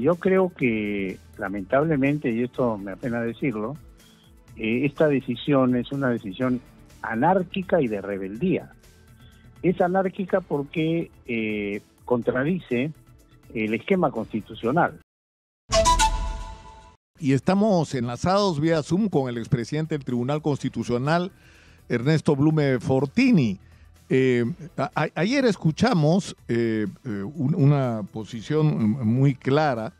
yo creo que lamentablemente, y esto me apena decirlo, esta decisión es una decisión anárquica y de rebeldía. Es anárquica porque contradice el esquema constitucional. Y estamos enlazados vía Zoom con el expresidente del Tribunal Constitucional, Ernesto Blume Fortini. Ayer escuchamos una posición muy clara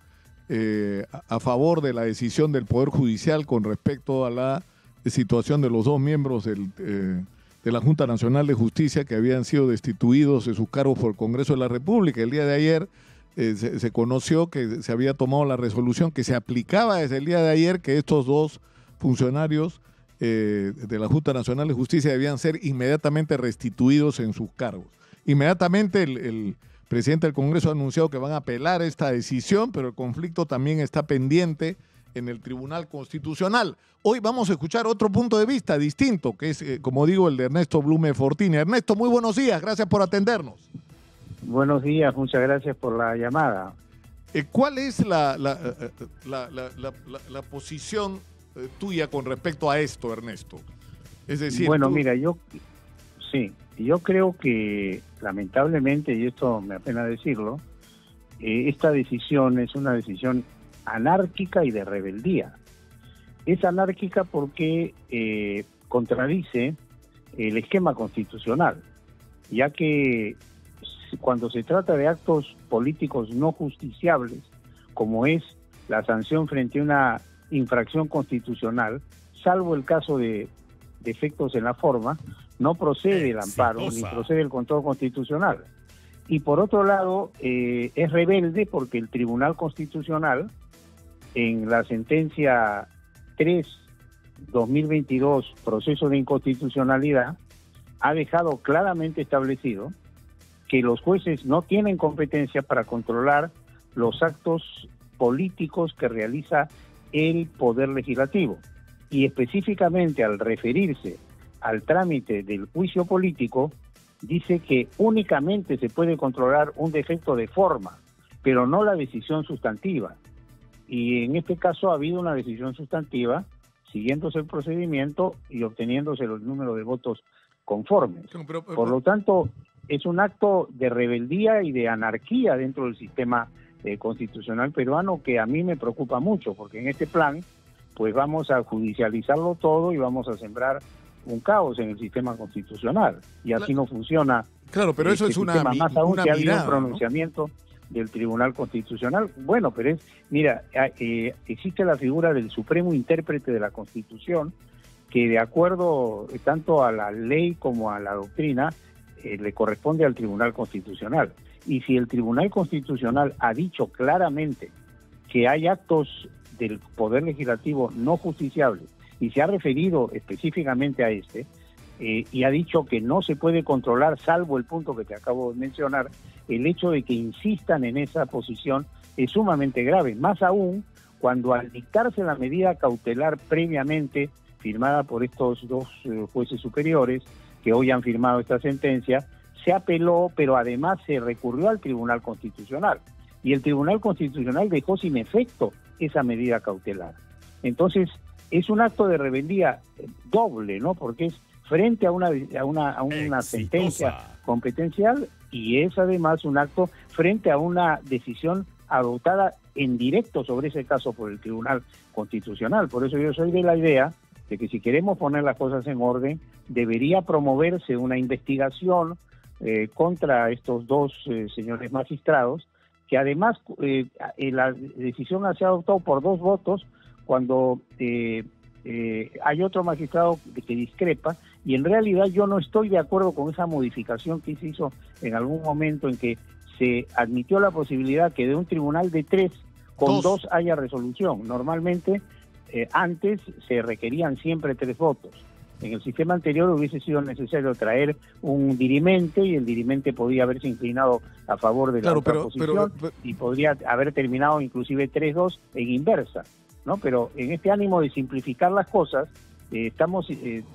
a favor de la decisión del Poder Judicial con respecto a la situación de los dos miembros de la Junta Nacional de Justicia que habían sido destituidos de sus cargos por el Congreso de la República. El día de ayer se conoció que se había tomado la resolución que se aplicaba desde el día de ayer, que estos dos funcionarios de la Junta Nacional de Justicia debían ser inmediatamente restituidos en sus cargos. Inmediatamente el presidente del Congreso ha anunciado que van a apelar esta decisión, pero el conflicto también está pendiente en el Tribunal Constitucional. Hoy vamos a escuchar otro punto de vista distinto, que es, como digo, el de Ernesto Blume Fortini. Ernesto, muy buenos días, gracias por atendernos. Buenos días, muchas gracias por la llamada. ¿Cuál es la posición tuya con respecto a esto, Ernesto? Es decir, bueno, mira, yo creo que lamentablemente, y esto me apena decirlo, esta decisión es una decisión anárquica y de rebeldía. Es anárquica porque contradice el esquema constitucional, ya que cuando se trata de actos políticos no justiciables, como es la sanción frente a una infracción constitucional, salvo el caso de defectos en la forma, no procede el amparo ni procede el control constitucional. Y por otro lado, es rebelde porque el Tribunal Constitucional, en la sentencia 3/2022, proceso de inconstitucionalidad, ha dejado claramente establecido que los jueces no tienen competencia para controlar los actos políticos que realiza el Poder Legislativo. Y específicamente al referirse al trámite del juicio político, dice que únicamente se puede controlar un defecto de forma, pero no la decisión sustantiva. Y en este caso ha habido una decisión sustantiva, siguiéndose el procedimiento y obteniéndose el número de votos conformes. Por lo tanto, es un acto de rebeldía y de anarquía dentro del sistema constitucional peruano que a mí me preocupa mucho, porque en este plan pues vamos a judicializarlo todo y vamos a sembrar un caos en el sistema constitucional, y así no funciona. Claro, pero eso es una mirada, un pronunciamiento, ¿no?, del Tribunal Constitucional. Bueno, pero existe la figura del supremo intérprete de la Constitución, que de acuerdo tanto a la ley como a la doctrina le corresponde al Tribunal Constitucional. Y si el Tribunal Constitucional ha dicho claramente que hay actos del Poder Legislativo no justiciables, y se ha referido específicamente a y ha dicho que no se puede controlar, salvo el punto que te acabo de mencionar, el hecho de que insistan en esa posición es sumamente grave, más aún cuando al dictarse la medida cautelar previamente firmada por estos dos jueces superiores que hoy han firmado esta sentencia, se apeló, pero además se recurrió al Tribunal Constitucional, y el Tribunal Constitucional dejó sin efecto esa medida cautelar. Entonces, es un acto de rebeldía doble, ¿no? Porque es frente a una sentencia competencial, y es además un acto frente a una decisión adoptada en directo sobre ese caso por el Tribunal Constitucional. Por eso yo soy de la idea de que si queremos poner las cosas en orden, debería promoverse una investigación contra estos dos señores magistrados, que además la decisión se ha adoptado por 2 votos, cuando hay otro magistrado que discrepa, y en realidad yo no estoy de acuerdo con esa modificación que se hizo en algún momento en que se admitió la posibilidad que de un tribunal de 3 con 2 haya resolución. Normalmente antes se requerían siempre 3 votos. En el sistema anterior hubiese sido necesario traer un dirimente, y el dirimente podía haberse inclinado a favor de la otra posición, y podría haber terminado inclusive 3-2 en inversa, ¿no? Pero en este ánimo de simplificar las cosas, estamos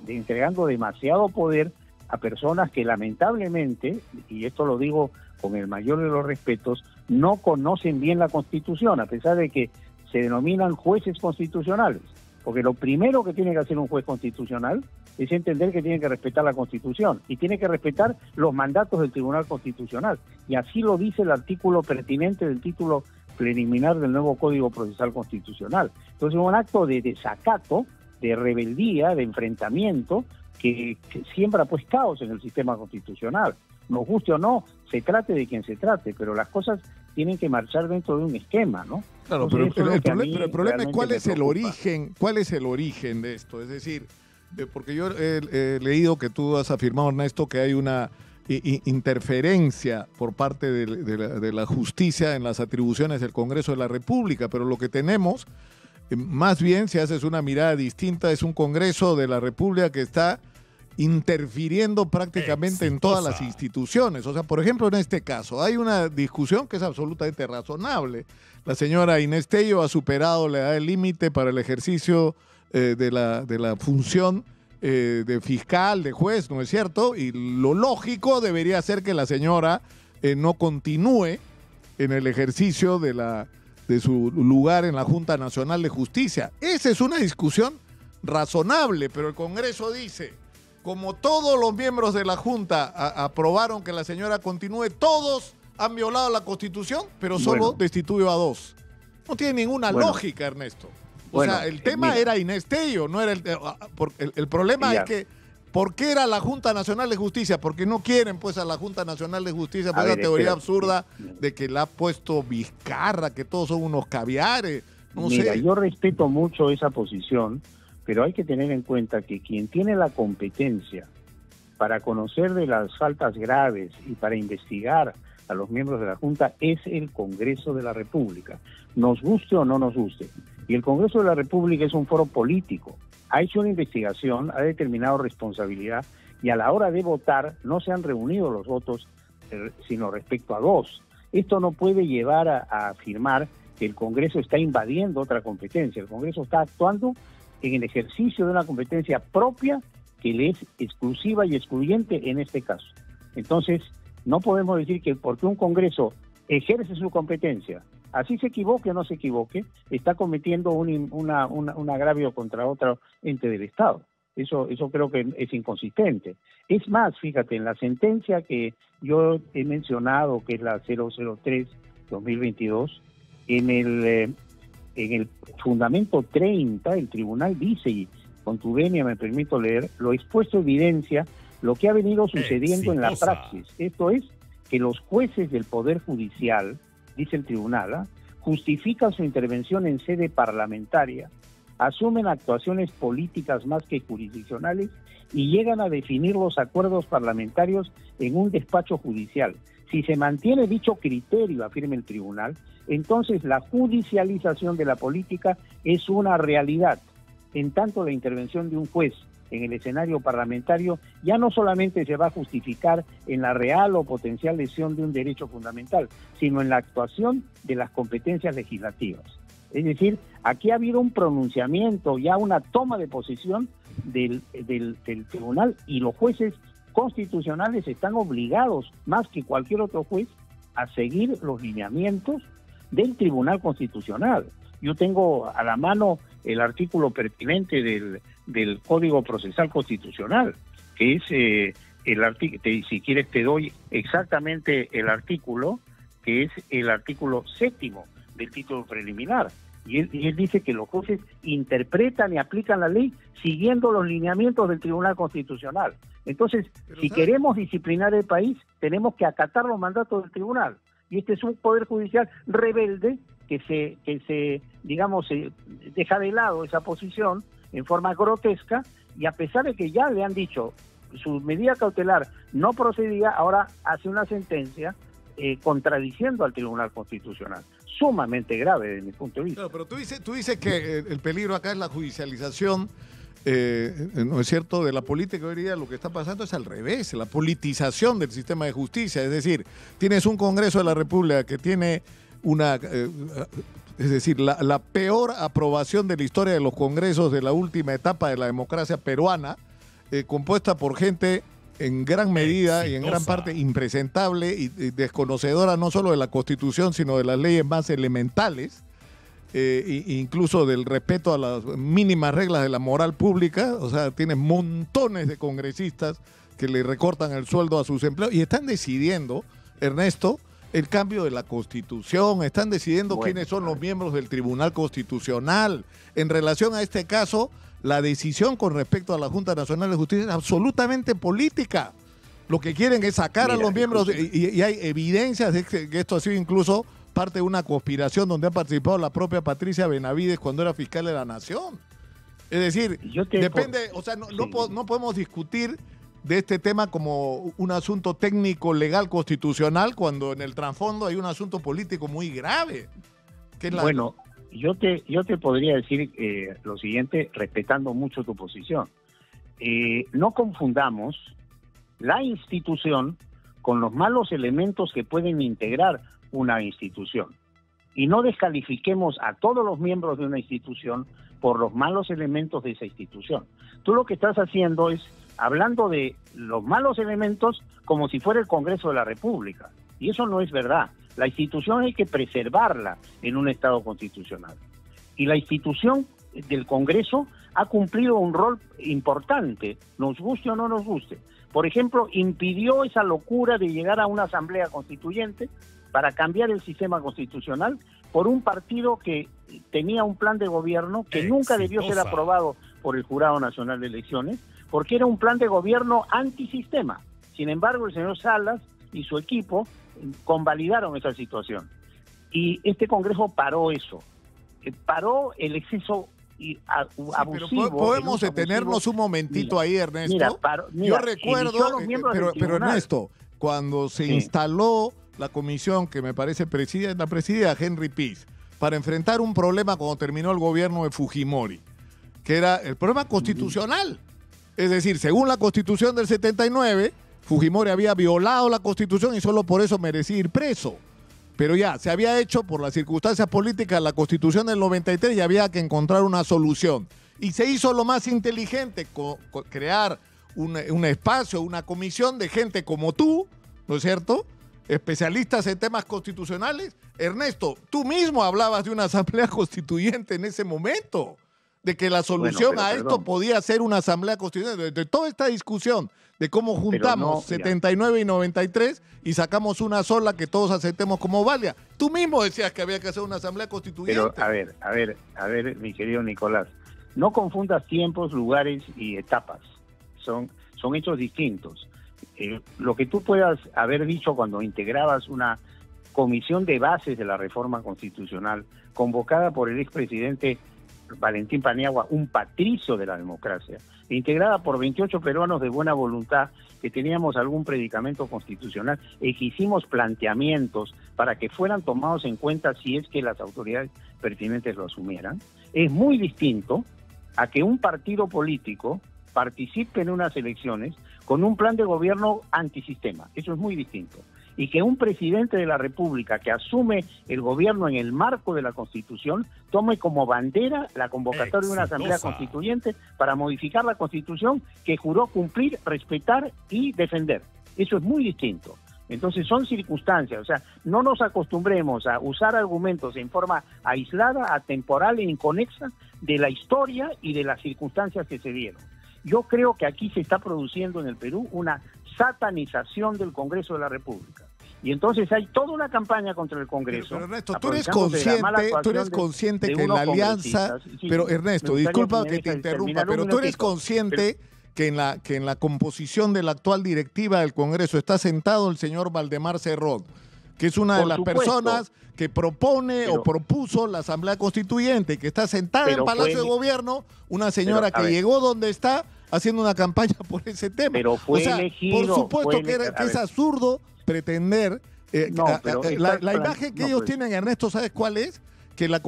entregando demasiado poder a personas que lamentablemente, y esto lo digo con el mayor de los respetos, no conocen bien la Constitución, a pesar de que se denominan jueces constitucionales. Porque lo primero que tiene que hacer un juez constitucional es entender que tiene que respetar la Constitución y tiene que respetar los mandatos del Tribunal Constitucional. Y así lo dice el artículo pertinente del título preliminar del nuevo Código Procesal Constitucional. Entonces, un acto de desacato, de rebeldía, de enfrentamiento, que siembra pues caos en el sistema constitucional. Nos guste o no, se trate de quien se trate, pero las cosas tienen que marchar dentro de un esquema, ¿no? Claro, entonces, pero el problema es cuál es el origen de esto. Es decir, porque yo he leído que tú has afirmado, Ernesto, que hay una interferencia por parte de la justicia en las atribuciones del Congreso de la República, pero lo que tenemos, más bien, si haces una mirada distinta, es un Congreso de la República que está interfiriendo prácticamente en todas las instituciones. O sea, por ejemplo, en este caso, hay una discusión que es absolutamente razonable. La señora Inés Tello ha superado la edad límite para el ejercicio de la función de fiscal, de juez, ¿no es cierto? Y lo lógico debería ser que la señora no continúe en el ejercicio de su lugar en la Junta Nacional de Justicia. Esa es una discusión razonable, pero el Congreso dice, como todos los miembros de la Junta aprobaron que la señora continúe, todos han violado la Constitución, pero solo destituyó a 2. No tiene ninguna lógica, Ernesto. O sea, el tema era Inés Tello, no era el problema es que, ¿por qué era la Junta Nacional de Justicia? Porque no quieren pues a la Junta Nacional de Justicia por esa teoría absurda de que la ha puesto Vizcarra, que todos son unos caviares. Mira, yo respeto mucho esa posición, pero hay que tener en cuenta que quien tiene la competencia para conocer de las faltas graves y para investigar a los miembros de la Junta es el Congreso de la República, nos guste o no nos guste. Y el Congreso de la República es un foro político, ha hecho una investigación, ha determinado responsabilidad y a la hora de votar no se han reunido los votos sino respecto a 2. Esto no puede llevar a afirmar que el Congreso está invadiendo otra competencia. El Congreso está actuando en el ejercicio de una competencia propia que le es exclusiva y excluyente en este caso. Entonces, no podemos decir que porque un Congreso ejerce su competencia, así se equivoque o no se equivoque, está cometiendo un agravio contra otro ente del Estado. Eso creo que es inconsistente. Es más, fíjate, en la sentencia que yo he mencionado, que es la 003-2022, en el fundamento 30, el tribunal dice, y con tu venia me permito leer, lo expuesto evidencia lo que ha venido sucediendo en la praxis. Esto es que los jueces del Poder Judicial, dice el tribunal, justifican su intervención en sede parlamentaria, asumen actuaciones políticas más que jurisdiccionales y llegan a definir los acuerdos parlamentarios en un despacho judicial. Si se mantiene dicho criterio, afirma el tribunal, entonces la judicialización de la política es una realidad. En tanto, la intervención de un juez en el escenario parlamentario ya no solamente se va a justificar en la real o potencial lesión de un derecho fundamental, sino en la actuación de las competencias legislativas. Es decir, aquí ha habido un pronunciamiento, ya una toma de posición del tribunal, y los jueces constitucionales están obligados, más que cualquier otro juez, a seguir los lineamientos del Tribunal Constitucional. Yo tengo a la mano el artículo pertinente del Código Procesal Constitucional, que es el artículo, si quieres te doy exactamente el artículo, que es el artículo 7º del título preliminar. Y él dice que los jueces interpretan y aplican la ley siguiendo los lineamientos del Tribunal Constitucional. Entonces, si queremos disciplinar el país, tenemos que acatar los mandatos del tribunal. Y este es un poder judicial rebelde que se deja de lado esa posición en forma grotesca, y a pesar de que ya le han dicho su medida cautelar no procedía, ahora hace una sentencia contradiciendo al Tribunal Constitucional. Sumamente grave desde mi punto de vista. Claro, pero tú dices que el peligro acá es la judicialización, ¿no es cierto?, de la política. Hoy día lo que está pasando es al revés, la politización del sistema de justicia. Es decir, tienes un Congreso de la República que tiene la peor aprobación de la historia de los congresos de la última etapa de la democracia peruana, compuesta por gente en gran medida y en gran parte impresentable y desconocedora no solo de la Constitución, sino de las leyes más elementales, incluso del respeto a las mínimas reglas de la moral pública. O sea, tiene montones de congresistas que le recortan el sueldo a sus empleados y están decidiendo, Ernesto, el cambio de la Constitución, están decidiendo quiénes son los miembros del Tribunal Constitucional. En relación a este caso, la decisión con respecto a la Junta Nacional de Justicia es absolutamente política. Lo que quieren es sacar a los miembros, y hay evidencias de que esto ha sido incluso parte de una conspiración donde ha participado la propia Patricia Benavides cuando era fiscal de la Nación. Es decir, depende, o sea, no podemos discutir de este tema como un asunto técnico, legal, constitucional, cuando en el trasfondo hay un asunto político muy grave. Bueno, yo te podría decir lo siguiente, respetando mucho tu posición. No confundamos la institución con los malos elementos que pueden integrar una institución. Y no descalifiquemos a todos los miembros de una institución por los malos elementos de esa institución. Tú lo que estás haciendo es hablando de los malos elementos como si fuera el Congreso de la República. Y eso no es verdad. La institución hay que preservarla en un Estado constitucional. Y la institución del Congreso ha cumplido un rol importante, nos guste o no nos guste. Por ejemplo, impidió esa locura de llegar a una asamblea constituyente para cambiar el sistema constitucional por un partido que tenía un plan de gobierno que nunca debió ser aprobado por el Jurado Nacional de Elecciones, porque era un plan de gobierno antisistema. Sin embargo, el señor Salas y su equipo convalidaron esa situación. Y este Congreso paró eso. Paró el exceso abusivo. Pero podemos detenernos un momentito ahí, Ernesto. Yo recuerdo, pero Ernesto, cuando se instaló la comisión que me parece la presidía Henry Pease para enfrentar un problema cuando terminó el gobierno de Fujimori, que era el problema constitucional. Es decir, según la Constitución del 79, Fujimori había violado la Constitución y solo por eso merecía ir preso. Pero ya, se había hecho por las circunstancias políticas la Constitución del 93 y había que encontrar una solución. Y se hizo lo más inteligente, crear un espacio, una comisión de gente como tú, ¿no es cierto?, especialistas en temas constitucionales. Ernesto, tú mismo hablabas de una asamblea constituyente en ese momento, de que la solución esto podía ser una asamblea constituyente. De toda esta discusión de cómo juntamos 79 y 93 y sacamos una sola que todos aceptemos como válida. Tú mismo decías que había que hacer una asamblea constituyente. Pero a ver, mi querido Nicolás, no confundas tiempos, lugares y etapas. Son hechos distintos. Lo que tú puedas haber dicho cuando integrabas una comisión de bases de la reforma constitucional convocada por el expresidente Valentín Paniagua, un patricio de la democracia, integrada por 28 peruanos de buena voluntad que teníamos algún predicamento constitucional y que hicimos planteamientos para que fueran tomados en cuenta si es que las autoridades pertinentes lo asumieran, es muy distinto a que un partido político participe en unas elecciones con un plan de gobierno antisistema. Eso es muy distinto. Y que un presidente de la República que asume el gobierno en el marco de la Constitución tome como bandera la convocatoria de una asamblea constituyente para modificar la Constitución que juró cumplir, respetar y defender. Eso es muy distinto. Entonces son circunstancias, o sea, no nos acostumbremos a usar argumentos en forma aislada, atemporal e inconexa de la historia y de las circunstancias que se dieron. Yo creo que aquí se está produciendo en el Perú una satanización del Congreso de la República. Y entonces hay toda una campaña contra el Congreso. Pero Ernesto, tú eres consciente que la alianza... Pero Ernesto, disculpa que te interrumpa, pero tú eres consciente que en la composición de la actual directiva del Congreso está sentado el señor Valdemar Cerrón, que es una de las personas que propone o propuso la Asamblea Constituyente, que está sentada en el Palacio de Gobierno, una señora que llegó donde está haciendo una campaña por ese tema. Pero fue elegido. Por supuesto que es absurdo pretender... la imagen que ellos tienen, Ernesto, ¿sabes cuál es? Que la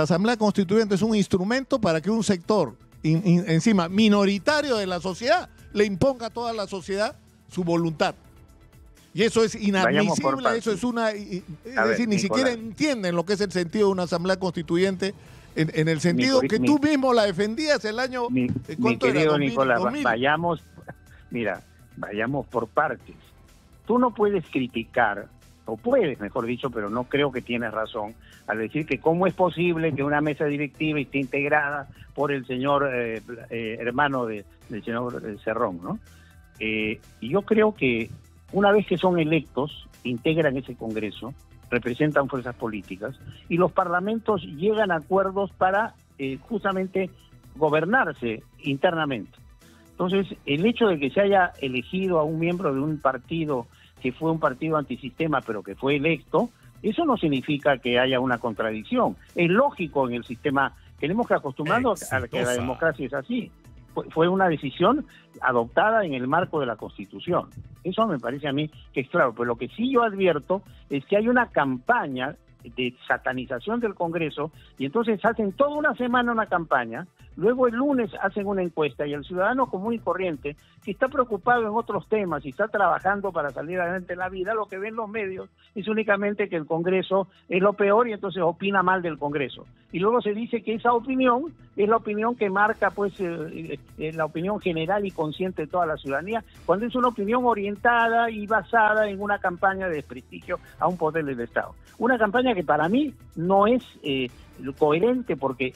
Asamblea Constituyente es un instrumento para que un sector encima minoritario de la sociedad le imponga a toda la sociedad su voluntad. Y eso es inadmisible, eso es ni siquiera entienden lo que es el sentido de una Asamblea Constituyente en el sentido que tú mismo la defendías el año... Mi querido Nicolás, vayamos... Mira, vayamos por partes. Tú no puedes criticar, o puedes, mejor dicho, pero no creo que tienes razón, al decir que cómo es posible que una mesa directiva esté integrada por el señor hermano del señor Cerrón, ¿no? Y yo creo que una vez que son electos, integran ese Congreso, representan fuerzas políticas, y los parlamentos llegan a acuerdos para justamente gobernarse internamente. Entonces, el hecho de que se haya elegido a un miembro de un partido que fue un partido antisistema, pero que fue electo, eso no significa que haya una contradicción. Es lógico en el sistema, tenemos que acostumbrarnos a que la democracia es así. Fue una decisión adoptada en el marco de la Constitución. Eso me parece a mí que es claro. Pero lo que sí yo advierto es que hay una campaña de satanización del Congreso, y entonces hacen toda una semana una campaña, luego el lunes hacen una encuesta, y el ciudadano común y corriente, que está preocupado en otros temas y está trabajando para salir adelante en la vida, lo que ven los medios es únicamente que el Congreso es lo peor, y entonces opina mal del Congreso. Y luego se dice que esa opinión es la opinión que marca pues la opinión general y consciente de toda la ciudadanía, cuando es una opinión orientada y basada en una campaña de desprestigio a un poder del Estado. Una campaña que para mí no es coherente, porque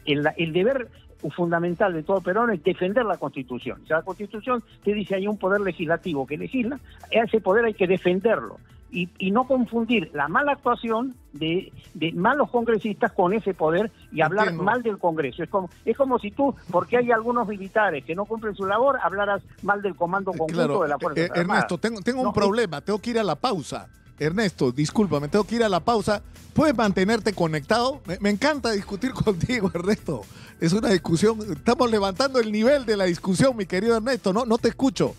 el deber fundamental de todo peruano es defender la Constitución. O sea, la Constitución te dice hay un poder legislativo que legisla, a ese poder hay que defenderlo. Y no confundir la mala actuación de malos congresistas con ese poder y hablar mal del Congreso. Es como si tú, porque hay algunos militares que no cumplen su labor, hablaras mal del Comando Conjunto de la Fuerza Armada. Ernesto, tengo un problema, tengo que ir a la pausa. Ernesto, discúlpame, tengo que ir a la pausa. ¿Puedes mantenerte conectado? Me encanta discutir contigo, Ernesto. Es una discusión, estamos levantando el nivel de la discusión, mi querido Ernesto. No te escucho.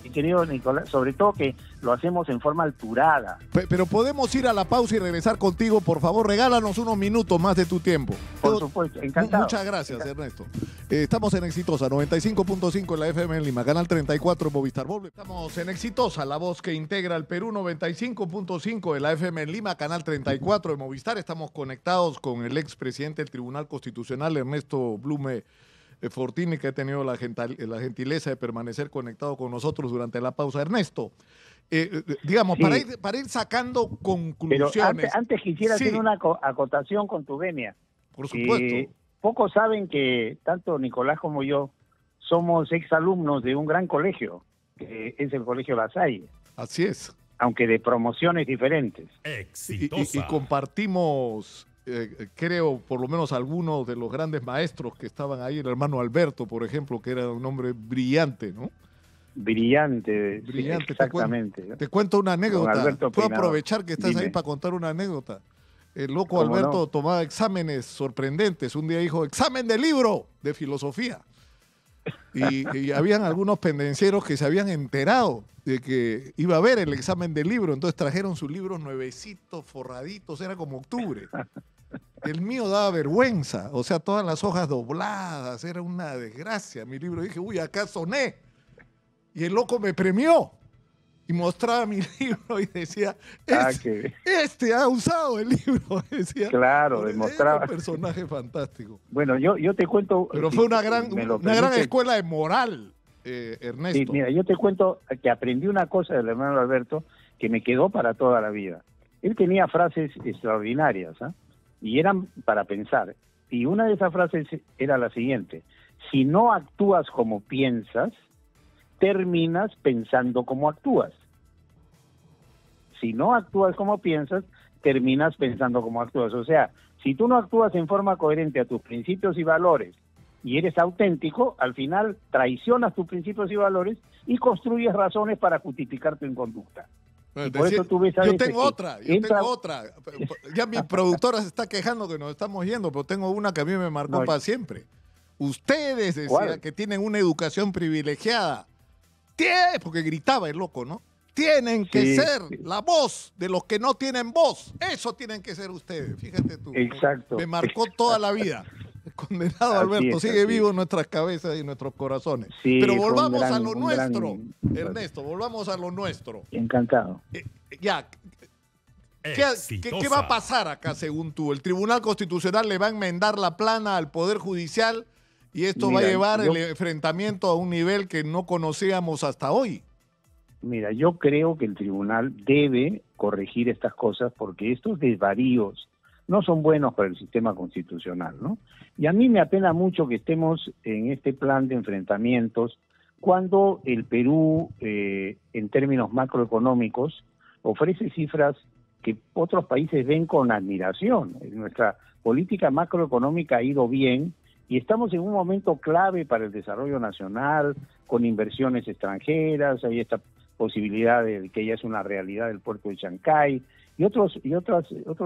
Mi querido Nicolás, sobre todo que lo hacemos en forma alturada. Pero podemos ir a la pausa y regresar contigo, por favor. Regálanos unos minutos más de tu tiempo. Por supuesto, encantado. Muchas gracias, Ernesto. Estamos en Exitosa, 95.5 en la FM en Lima, canal 34 en Movistar. Estamos en Exitosa, la voz que integra el Perú, 95.5 en la FM en Lima, canal 34 en Movistar. Estamos conectados con el expresidente del Tribunal Constitucional, Ernesto Blume Fortini, que ha tenido la gentileza de permanecer conectado con nosotros durante la pausa. Ernesto, digamos, sí, para ir sacando conclusiones. Pero antes quisiera hacer una acotación con tu venia. Por supuesto. Pocos saben que tanto Nicolás como yo somos exalumnos de un gran colegio, que es el Colegio La Salle. Así es. Aunque de promociones diferentes. Y compartimos... creo, por lo menos algunos de los grandes maestros que estaban ahí, el hermano Alberto, por ejemplo, que era un hombre brillante, ¿no? Brillante, sí, exactamente. Te cuento una anécdota. Puedo aprovechar que estás ahí para contar una anécdota. El loco Alberto tomaba exámenes sorprendentes. Un día dijo, examen de libro de filosofía. Y habían algunos pendencieros que se habían enterado de que iba a haber el examen del libro, entonces trajeron sus libros nuevecitos, forraditos, era como octubre. El mío daba vergüenza, o sea, todas las hojas dobladas, era una desgracia mi libro. Dije, uy, acá soné. Y el loco me premió y mostraba mi libro y decía, este ha usado el libro. Decía, claro, demostraba. Era un personaje fantástico. Bueno, yo te cuento. Pero fue una gran escuela de moral, Ernesto. Sí, mira, yo te cuento que aprendí una cosa del hermano Alberto que me quedó para toda la vida. Él tenía frases extraordinarias, ¿eh? Y eran para pensar. Y una de esas frases era la siguiente: si no actúas como piensas, terminas pensando como actúas. Si no actúas como piensas, terminas pensando como actúas. O sea, si tú no actúas en forma coherente a tus principios y valores y eres auténtico, al final traicionas tus principios y valores y construyes razones para justificar tu conducta. Bueno, por eso tú ves yo tengo otra. Ya mi productora se está quejando que nos estamos yendo, pero tengo una que a mí me marcó para siempre. Ustedes decían que tienen una educación privilegiada. Porque gritaba el loco, ¿no? Tienen que ser la voz de los que no tienen voz. Eso tienen que ser ustedes. Fíjate tú. Exacto. Me marcó toda la vida. El condenado Alberto sigue vivo en nuestras cabezas y en nuestros corazones. Sí, pero volvamos a lo nuestro, Ernesto. Volvamos a lo nuestro. Encantado. ¿Qué va a pasar acá según tú? ¿El Tribunal Constitucional le va a enmendar la plana al Poder Judicial Y esto va a llevar el enfrentamiento a un nivel que no conocíamos hasta hoy. Mira, yo creo que el tribunal debe corregir estas cosas porque estos desvaríos no son buenos para el sistema constitucional, ¿no? Y a mí me apena mucho que estemos en este plan de enfrentamientos cuando el Perú, en términos macroeconómicos, ofrece cifras que otros países ven con admiración. Nuestra política macroeconómica ha ido bien y estamos en un momento clave para el desarrollo nacional, con inversiones extranjeras, hay esta posibilidad de que ya es una realidad del puerto de Chancay y otros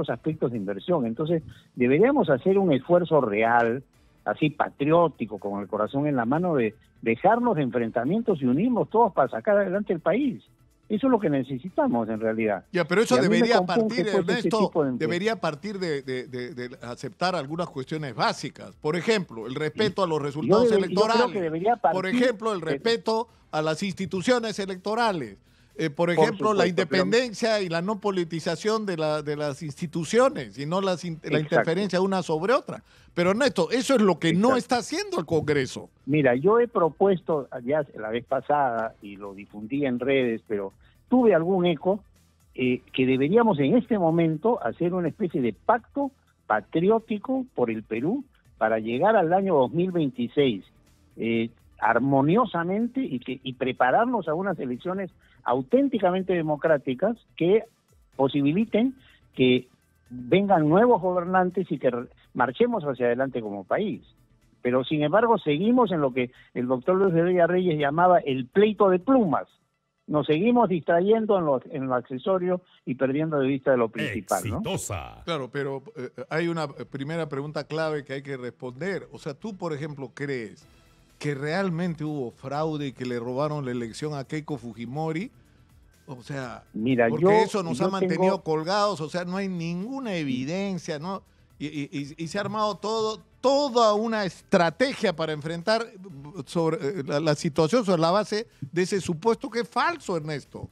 aspectos de inversión. Entonces, deberíamos hacer un esfuerzo real, así patriótico, con el corazón en la mano, de dejarnos de enfrentamientos y unirnos todos para sacar adelante el país. Eso es lo que necesitamos en realidad. Ya, pero eso debería partir, Ernesto, debería partir de aceptar algunas cuestiones básicas. Por ejemplo, el respeto a los resultados electorales. Por ejemplo, el respeto a las instituciones electorales. Por ejemplo, la independencia y la no politización de las instituciones y no la interferencia una sobre otra. Pero Ernesto, eso es lo que no está haciendo el Congreso. Mira, yo he propuesto ya la vez pasada y lo difundí en redes, pero tuve algún eco que deberíamos en este momento hacer una especie de pacto patriótico por el Perú para llegar al año 2026 armoniosamente y prepararnos a unas elecciones auténticamente democráticas que posibiliten que vengan nuevos gobernantes y que marchemos hacia adelante como país. Pero sin embargo seguimos en lo que el doctor Luis Bedoya Reyes llamaba el pleito de plumas. Nos seguimos distrayendo en lo accesorio y perdiendo de vista de lo principal, Exitosa. ¿no? Claro, pero hay una primera pregunta clave que hay que responder. O sea, tú, por ejemplo, ¿crees que realmente hubo fraude y que le robaron la elección a Keiko Fujimori? O sea, mira, porque eso nos ha mantenido colgados, o sea, no hay ninguna evidencia, ¿no? Y se ha armado toda una estrategia para enfrentar sobre la situación sobre la base de ese supuesto que es falso, Ernesto.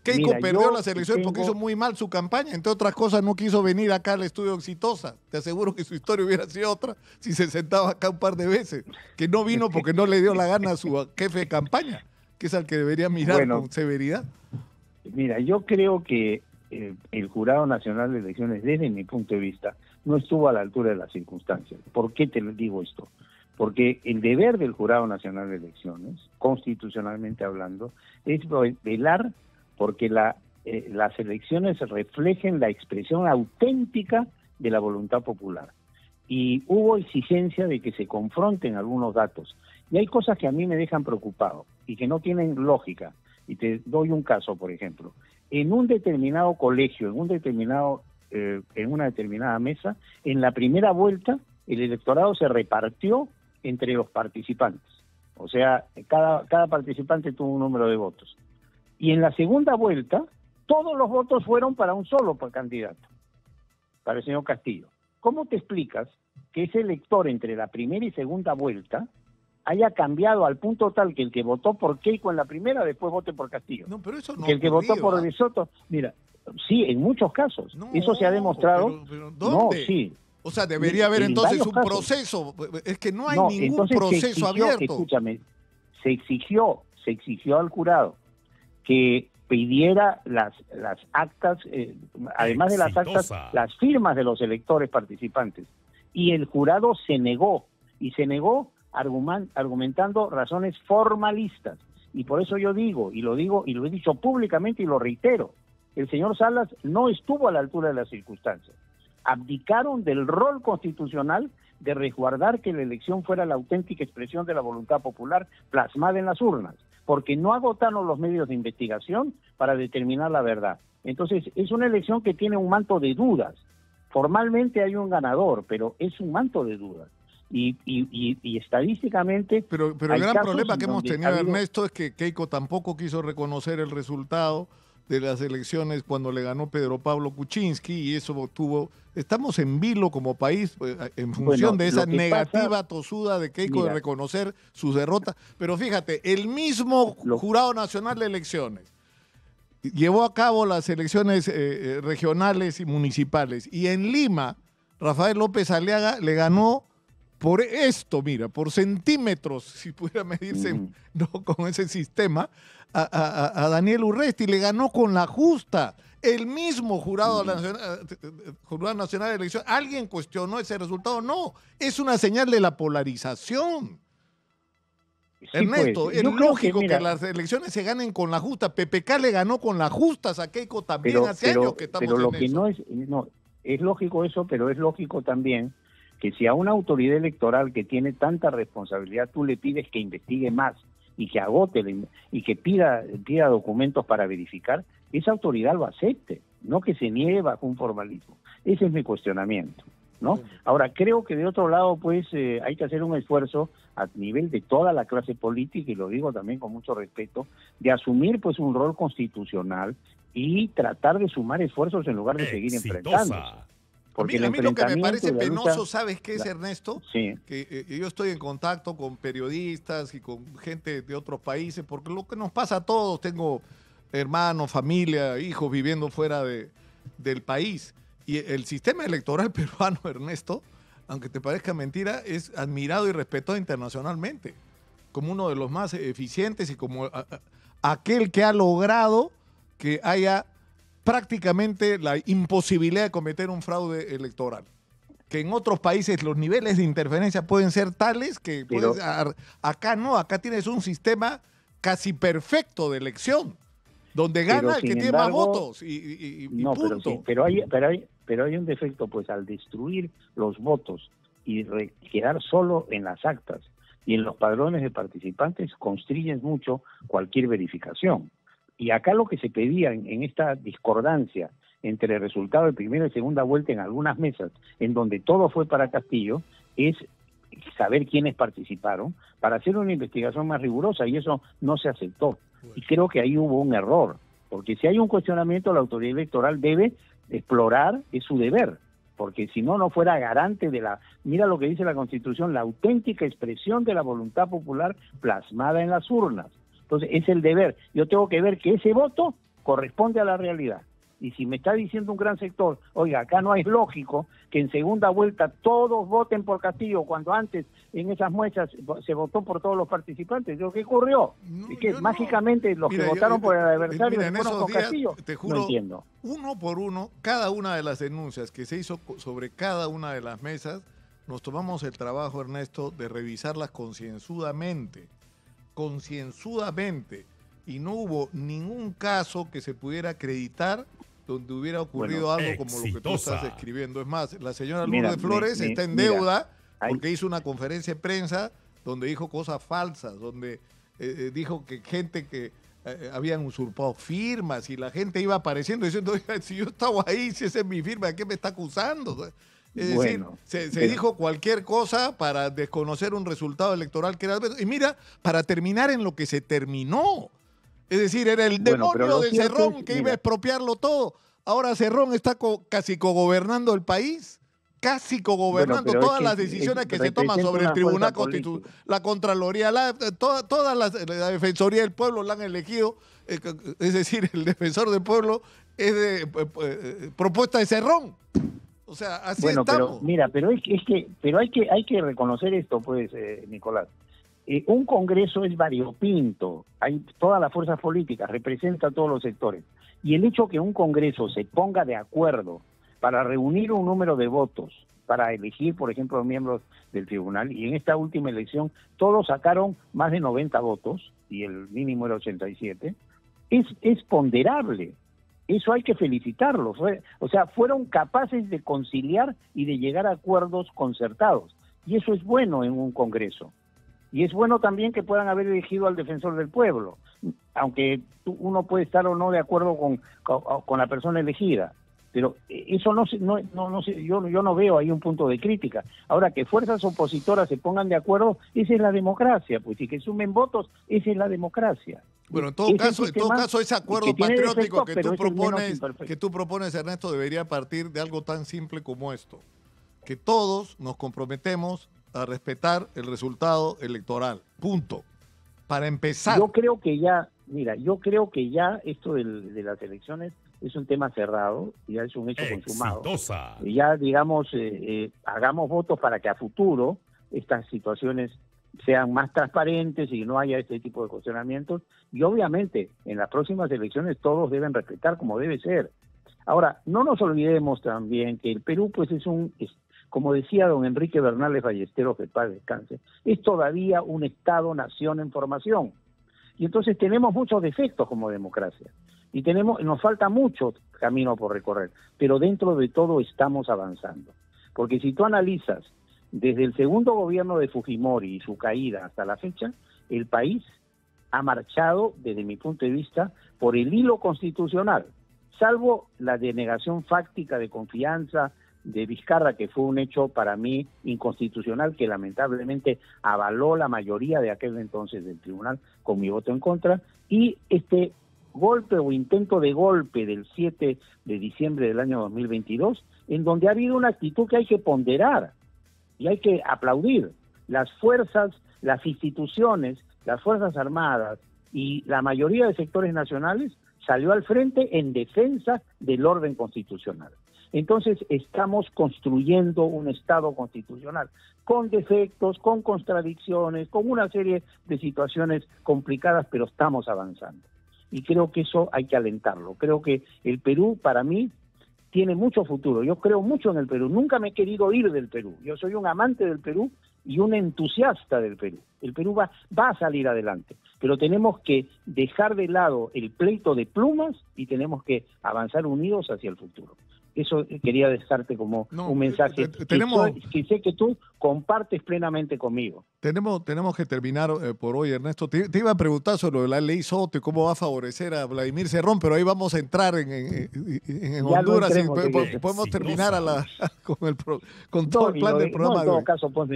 Keiko perdió las elecciones porque hizo muy mal su campaña, entre otras cosas no quiso venir acá al estudio Exitosa. Te aseguro que su historia hubiera sido otra si se sentaba acá un par de veces, que no vino porque no le dio la gana a su jefe de campaña, que es al que debería mirar con severidad. Mira, yo creo que el Jurado Nacional de Elecciones, desde mi punto de vista, no estuvo a la altura de las circunstancias. ¿Por qué te digo esto? Porque el deber del Jurado Nacional de Elecciones, constitucionalmente hablando, es velar porque las elecciones reflejen la expresión auténtica de la voluntad popular. Y hubo exigencia de que se confronten algunos datos. Y hay cosas que a mí me dejan preocupado y que no tienen lógica. Y te doy un caso, por ejemplo. En un determinado colegio, en una determinada mesa, en la primera vuelta, el electorado se repartió entre los participantes. O sea, cada participante tuvo un número de votos. Y en la segunda vuelta, todos los votos fueron para un solo candidato, para el señor Castillo. ¿Cómo te explicas que ese elector entre la primera y segunda vuelta haya cambiado al punto tal que el que votó por Keiko en la primera después vote por Castillo? No, pero eso no que el que votó por De Soto, mira, sí, en muchos casos. No, eso se ha demostrado. Pero ¿dónde? No, sí. O sea, debería haber entonces un proceso. Es que no hay ningún proceso abierto. Escúchame, se exigió al jurado que pidiera las actas, además de las actas, las firmas de los electores participantes. Y el jurado se negó argumentando razones formalistas. Y por eso yo digo, y lo he dicho públicamente y lo reitero, el señor Salas no estuvo a la altura de las circunstancias. Abdicaron del rol constitucional de resguardar que la elección fuera la auténtica expresión de la voluntad popular plasmada en las urnas, porque no agotaron los medios de investigación para determinar la verdad. Entonces, es una elección que tiene un manto de dudas. Formalmente hay un ganador, pero es un manto de dudas. Y estadísticamente... Pero el gran problema que hemos tenido, Ernesto, es que Keiko tampoco quiso reconocer el resultado de las elecciones cuando le ganó Pedro Pablo Kuczynski, y eso estamos en vilo como país en función de esa negativa tosuda de Keiko de reconocer sus derrotas. Pero fíjate, el mismo Jurado Nacional de Elecciones llevó a cabo las elecciones regionales y municipales, y en Lima Rafael López Aliaga le ganó por esto, mira, por centímetros, si pudiera medirse ¿no? con ese sistema, a Daniel Urresti le ganó con la justa. El mismo Jurado Nacional de Elecciones, ¿alguien cuestionó ese resultado? No, es una señal de la polarización. Sí, Ernesto, pues, es lógico que las elecciones se ganen con la justa. PPK le ganó con la justa, a Keiko también hace años que estamos pero lo en que eso. No, es lógico eso, pero es lógico también que si a una autoridad electoral que tiene tanta responsabilidad tú le pides que investigue más y que agote y que pida documentos para verificar, esa autoridad lo acepte, no que se niegue bajo un formalismo. Ese es mi cuestionamiento, ¿no? Ahora, creo que de otro lado, pues, hay que hacer un esfuerzo a nivel de toda la clase política, y lo digo también con mucho respeto, de asumir, pues, un rol constitucional y tratar de sumar esfuerzos en lugar de seguir enfrentándose. Porque a mí lo que me parece penoso, ¿sabes qué es, Ernesto? Sí. Que yo estoy en contacto con periodistas y con gente de otros países, porque lo que nos pasa a todos, tengo hermanos, familia, hijos viviendo fuera del país. Y el sistema electoral peruano, Ernesto, aunque te parezca mentira, es admirado y respetado internacionalmente como uno de los más eficientes y como aquel que ha logrado que haya prácticamente la imposibilidad de cometer un fraude electoral. Que en otros países los niveles de interferencia pueden ser tales que acá no, acá tienes un sistema casi perfecto de elección, donde gana el que tiene más votos y punto. Pero hay un defecto, pues al destruir los votos y quedar solo en las actas y en los padrones de participantes, constriñes mucho cualquier verificación. Y acá lo que se pedía en esta discordancia entre el resultado de primera y segunda vuelta en algunas mesas, en donde todo fue para Castillo, es saber quiénes participaron para hacer una investigación más rigurosa, y eso no se aceptó. Y creo que ahí hubo un error, porque si hay un cuestionamiento, la autoridad electoral debe explorar, es su deber, porque si no, no fuera garante de mira lo que dice la Constitución, la auténtica expresión de la voluntad popular plasmada en las urnas. Entonces, es el deber. Yo tengo que ver que ese voto corresponde a la realidad. Y si me está diciendo un gran sector, oiga, acá no es lógico que en segunda vuelta todos voten por Castillo, cuando antes en esas muestras se votó por todos los participantes. ¿Qué ocurrió? ¿Es que mágicamente los que votaron por el adversario fueron con Castillo? Te juro, no entiendo. Uno por uno, cada una de las denuncias que se hizo sobre cada una de las mesas, nos tomamos el trabajo, Ernesto, de revisarlas concienzudamente, y no hubo ningún caso que se pudiera acreditar donde hubiera ocurrido algo como lo que tú estás escribiendo. Es más, la señora Lourdes Flores está en deuda porque hizo una conferencia de prensa donde dijo cosas falsas, donde dijo que gente que habían usurpado firmas y la gente iba apareciendo diciendo, oiga, si yo estaba ahí, si esa es mi firma, ¿de qué me está acusando? Es decir, se dijo cualquier cosa para desconocer un resultado electoral que era... Y mira, para terminar en lo que se terminó. Es decir, era el demonio de Cerrón que iba a expropiarlo todo. Ahora Cerrón está casi cogobernando el país. Casi cogobernando todas las decisiones que se toman sobre el Tribunal Constitucional, la Contraloría, toda la Defensoría del Pueblo la han elegido. Es decir, el defensor del pueblo es de propuesta de Cerrón. O sea, así estamos. Pero hay que reconocer esto, pues, Nicolás. Un Congreso es variopinto, hay todas las fuerzas políticas, representa a todos los sectores. Y el hecho que un Congreso se ponga de acuerdo para reunir un número de votos, para elegir, por ejemplo, miembros del tribunal, y en esta última elección todos sacaron más de 90 votos, y el mínimo era 87, es ponderable. Eso hay que felicitarlos. O sea, fueron capaces de conciliar y de llegar a acuerdos concertados. Y eso es bueno en un Congreso. Y es bueno también que puedan haber elegido al defensor del pueblo, aunque uno puede estar o no de acuerdo con la persona elegida. Pero eso yo no veo ahí un punto de crítica. Ahora, que fuerzas opositoras se pongan de acuerdo, esa es la democracia, pues, y que sumen votos, esa es la democracia. Bueno, en todo caso, ese acuerdo patriótico que tú propones, Ernesto, debería partir de algo tan simple como esto: que todos nos comprometemos a respetar el resultado electoral. Punto. Para empezar. Yo creo que ya esto de las elecciones es un tema cerrado, ya es un hecho consumado. Y ya, digamos, hagamos votos para que a futuro estas situaciones sean más transparentes y no haya este tipo de cuestionamientos. Y obviamente en las próximas elecciones todos deben respetar como debe ser. Ahora, no nos olvidemos también que el Perú pues como decía don Enrique Bernales Ballesteros, que paz descanse, es todavía un Estado-nación en formación. Y entonces tenemos muchos defectos como democracia. Y nos falta mucho camino por recorrer. Pero dentro de todo estamos avanzando. Porque si tú analizas desde el segundo gobierno de Fujimori y su caída hasta la fecha, el país ha marchado, desde mi punto de vista, por el hilo constitucional, salvo la denegación fáctica de confianza de Vizcarra, que fue un hecho para mí inconstitucional, que lamentablemente avaló la mayoría de aquel entonces del tribunal con mi voto en contra, y este golpe o intento de golpe del 7 de diciembre del año 2022, en donde ha habido una actitud que hay que ponderar y hay que aplaudir. Las fuerzas, las instituciones, las Fuerzas Armadas y la mayoría de sectores nacionales salió al frente en defensa del orden constitucional. Entonces estamos construyendo un Estado constitucional con defectos, con contradicciones, con una serie de situaciones complicadas, pero estamos avanzando. Y creo que eso hay que alentarlo. Creo que el Perú, para mí, tiene mucho futuro. Yo creo mucho en el Perú. Nunca me he querido ir del Perú. Yo soy un amante del Perú y un entusiasta del Perú. El Perú va a salir adelante, pero tenemos que dejar de lado el pleito de plumas y tenemos que avanzar unidos hacia el futuro. Eso quería dejarte como un mensaje que sé que tú compartes plenamente conmigo. Tenemos que terminar por hoy, Ernesto. Te iba a preguntar sobre la ley Soto y cómo va a favorecer a Vladimir Cerrón, pero ahí vamos a entrar en Honduras y podemos terminar con todo el plan del programa. En todo caso, pues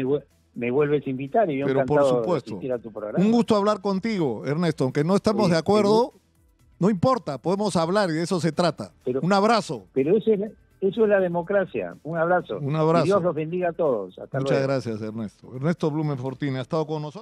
me vuelves a invitar y yo encantado de asistir a tu programa. Un gusto hablar contigo, Ernesto. Aunque no estamos de acuerdo, no importa, podemos hablar y de eso se trata. Un abrazo. Pero eso es la democracia. Un abrazo. Un abrazo. Y Dios los bendiga a todos. Hasta luego. Muchas gracias, Ernesto. Ernesto Blume Fortini ha estado con nosotros.